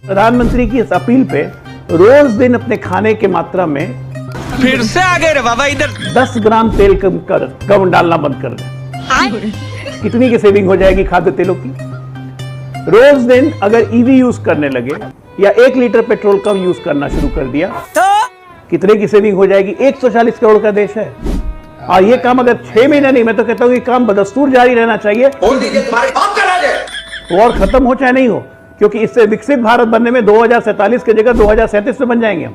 प्रधानमंत्री की इस अपील पे रोज दिन अपने खाने के मात्रा में फिर से आ गए रे बाबा इधर 10 ग्राम तेल कम डालना बंद कर दें। कितनी की सेविंग हो जाएगी खाद्य तेलों की? रोज दिन अगर ईवी यूज करने लगे या 1 लीटर पेट्रोल कम यूज करना शुरू कर दिया तो कितने की सेविंग हो जाएगी? 140 करोड़ का देश है और ये काम अगर 6 महीने नहीं, मैं तो कहता हूं ये काम बदस्तूर जारी रहना चाहिए। बोल दीजिए तुम्हारे बाप का राज है। वॉर खत्म हो चाहे नहीं हो, क्योंकि इससे विकसित भारत बनने में 2047 की जगह 2037 में बन जाएंगे हम।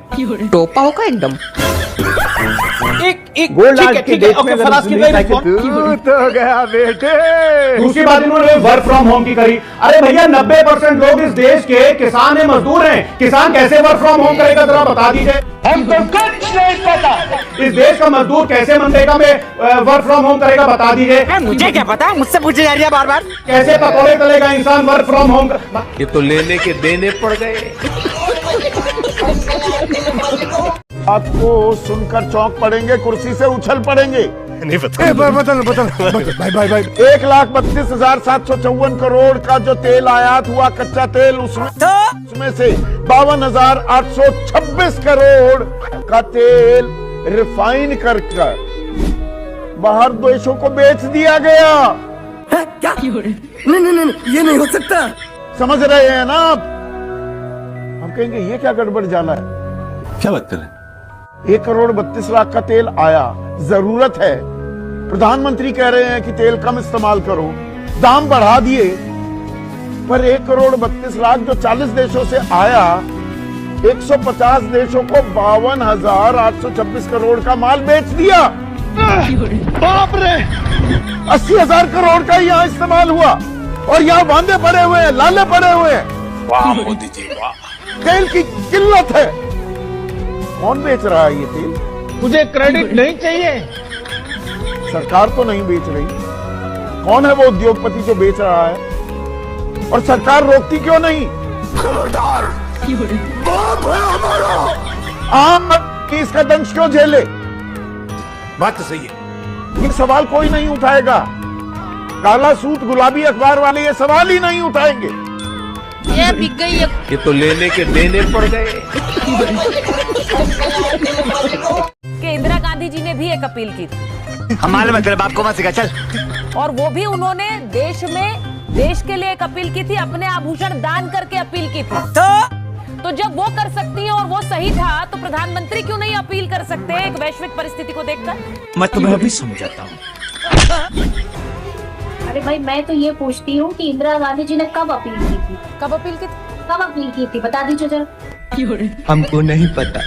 टोपा होगा एकदम। एक गोल्ड आज के देश में तो गया बेटे। दूसरी बात इन्होंने वर्क फ्रॉम होम की करी। अरे भैया 90% लोग इस देश के किसान है, मजदूर हैं। किसान कैसे वर्क फ्रॉम होम करेगा जरा बता दीजिए। हमको कुछ नहीं पता इस देश का मजदूर कैसे मनरेगा में वर्क फ्रॉम होम करेगा, बता दीजिए। मुझे क्या पता, मुझसे पूछे जा रही है बार बार। कैसे पकौड़े तलेगा इंसान वर्क फ्रॉम होम? ये तो लेने के देने पड़ गए। आपको सुनकर चौंक पड़ेंगे, कुर्सी से उछल पड़ेंगे। नहीं पता। बदल भाई 1,32,754 करोड़ का जो तेल आयात हुआ, कच्चा तेल, उसमें से 52,826 करोड़ का तेल रिफाइन कर बाहर देशों को बेच दिया गया। क्या? नहीं, ये नहीं हो सकता। समझ रहे हैं ना आप? हम कहेंगे ये क्या गड़बड़ जाला है? क्या बात कर रहे हैं? 1,32,00,000 का तेल आया, जरूरत है। प्रधानमंत्री कह रहे हैं कि तेल कम इस्तेमाल करो, दाम बढ़ा दिए, पर 1,32,00,000 जो 40 देशों से आया, 150 देशों को 52,826 करोड़ का माल बेच दिया। बाप रे, 80,000 करोड़ का यहाँ इस्तेमाल हुआ और यहाँ वांदे पड़े हुए हैं, लाले पड़े हुए हैं। वाह मोदी जी वाह। तेल की किल्लत है। कौन बेच रहा है ये तेल? मुझे क्रेडिट नहीं चाहिए। सरकार तो नहीं बेच रही। कौन है वो उद्योगपति जो बेच रहा है? और सरकार रोकती क्यों नहीं? खबरदार, बाप है हमारा, आम इसका दंश क्यों झेले? बात तो सही है। ये सवाल कोई नहीं उठाएगा। काला सूट गुलाबी अखबार वाले ये सवाल ही नहीं उठाएंगे। ये बिक गई है। ये तो लेने के देने पड़ गए। कि इंदिरा गांधी जी ने भी एक अपील की थी। हमारे मतलब आपको मत सिखा चल। और वो भी उन्होंने देश के लिए एक अपील की थी, अपने आभूषण दान करके अपील की थी। तो जब वो कर सकती है और वो सही था, तो प्रधानमंत्री क्यों नहीं अपील कर सकते एक वैश्विक परिस्थिति को देखकर? मैं तुम्हें अभी समझाता हूँ। अरे भाई, मैं तो ये पूछती हूँ कि इंदिरा गांधी जी ने कब अपील की थी? कब अपील की थी? कब अपील की थी, बता दीजिए जरा। हमको नहीं पता।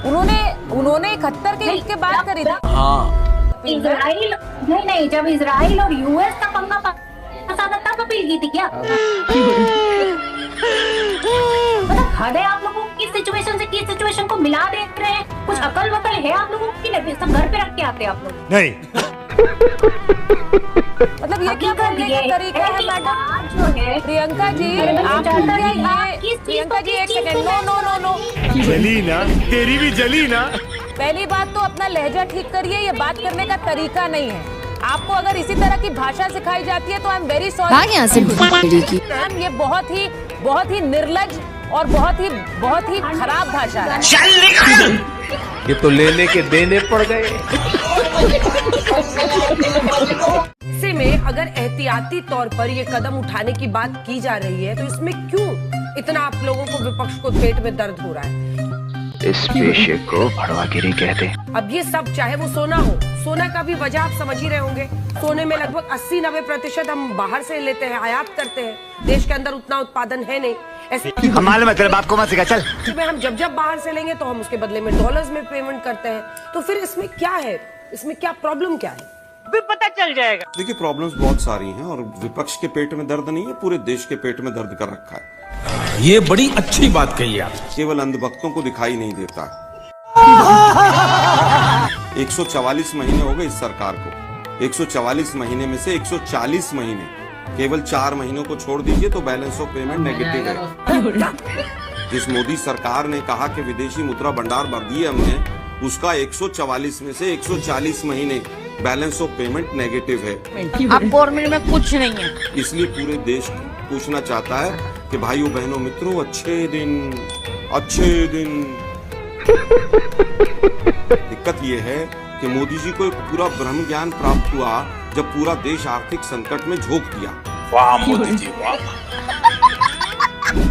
उन्होंने 71 के युद्ध के बाद करी थी। हाँ। इजराइल नहीं, जब इजराइल और यूएस का पंगा फंसा था तब अपील की थी क्या? मतलब हद है आप लोगों की सिचुएशन से किस सिचुएशन को मिला देख रहे हैं। कुछ अकल वकल है आप लोगों की? नहीं, सब घर पे रख के आते हैं आप लोग। नहीं। मतलब ये क्या बोलने का तरीका है मैडम? जो है प्रियंका जी, प्रियंका जी एक सेकंड। नो। जली ना, तेरी भी जली ना। पहली बात तो अपना लहजा ठीक करिए, ये बात करने का तरीका नहीं है। आपको अगर इसी तरह की भाषा सिखाई जाती है तो आई एम वेरी सॉरी। यहाँ से मैम, ये बहुत ही निर्लज और बहुत ही खराब भाषा है। ये तो लेने के देने पड़ गए। ऐसे में अगर एहतियाती तौर पर ये कदम उठाने की बात की जा रही है, तो इसमें क्यों इतना आप लोगों को, विपक्ष को पेट में दर्द हो रहा है? इस पेशे को भड़वागिरी कहते हैं। अब ये सब चाहे वो सोना हो, सोना का भी वजह आप समझ ही रहे होंगे। सोने में लगभग 80-90% हम बाहर से लेते हैं, आयात करते हैं। देश के अंदर उतना उत्पादन है नहीं। ऐसे हमारे मतलब आपको मत सिखा चल। हम जब बाहर से लेंगे तो हम उसके बदले में डॉलर्स में पेमेंट करते हैं। तो फिर इसमें क्या है? इसमें क्या प्रॉब्लम क्या है? भी पता चल जाएगा। देखिए, प्रॉब्लम्स बहुत सारी हैं और विपक्ष के पेट में दर्द नहीं है, पूरे देश के पेट में दर्द कर रखा है। ये बड़ी अच्छी बात कही आप। केवल अंधभक्तों को दिखाई नहीं देता। 144 महीने हो गए इस सरकार को। 144 महीने में से 140 महीने, केवल 4 महीनों को छोड़ दीजिए तो बैलेंस ऑफ पेमेंट नेगेटिव है। जिस मोदी सरकार ने कहा कि विदेशी मुद्रा भंडार भर दिए हमने, उसका 144 में से 140 महीने बैलेंस ऑफ पेमेंट नेगेटिव है। अब गवर्नमेंट में कुछ नहीं है। इसलिए पूरे देश पूछना चाहता है कि भाइयों बहनों मित्रों अच्छे दिन। दिक्कत यह है कि मोदी जी को एक पूरा ब्रह्म ज्ञान प्राप्त हुआ जब पूरा देश आर्थिक संकट में झोंक दिया। वाह मोदी जी वाह।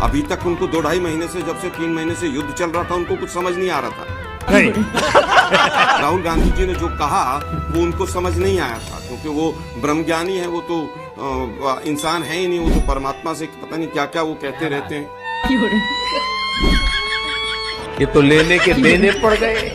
अभी तक उनको 2-2.5 महीने से, जब से 3 महीने से युद्ध चल रहा था, उनको कुछ समझ नहीं आ रहा था। राहुल गांधी जी ने जो कहा वो उनको समझ नहीं आया था, क्योंकि वो ब्रह्मज्ञानी है, वो तो इंसान है ही नहीं, वो तो परमात्मा से पता नहीं क्या क्या वो कहते रहते हैं। ये तो लेने के देने पड़ गए।